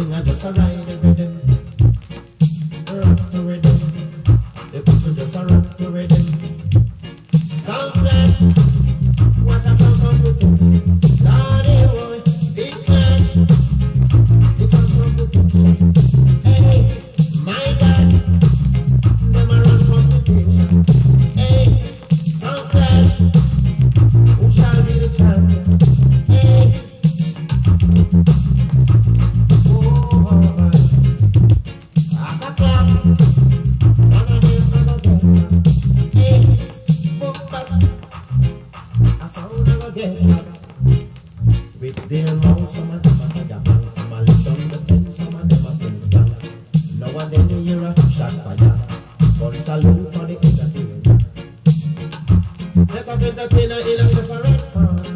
sing and just a ride the rhythm. Rock the rhythm. The people just a rock the rhythm. Sound flash. What a sound from the tune. Lordy boy, big flash. It comes from the tune. Hey, my God. Them a run from the station. Hey, sound flash. Who shall be the champion? Hey. With their mouths, some of them are tiger, some are lit on the fence, some of them are fence gang. Now and then you hear a shot fire, but salute for the entertainer. Set up entertainer in a separate part.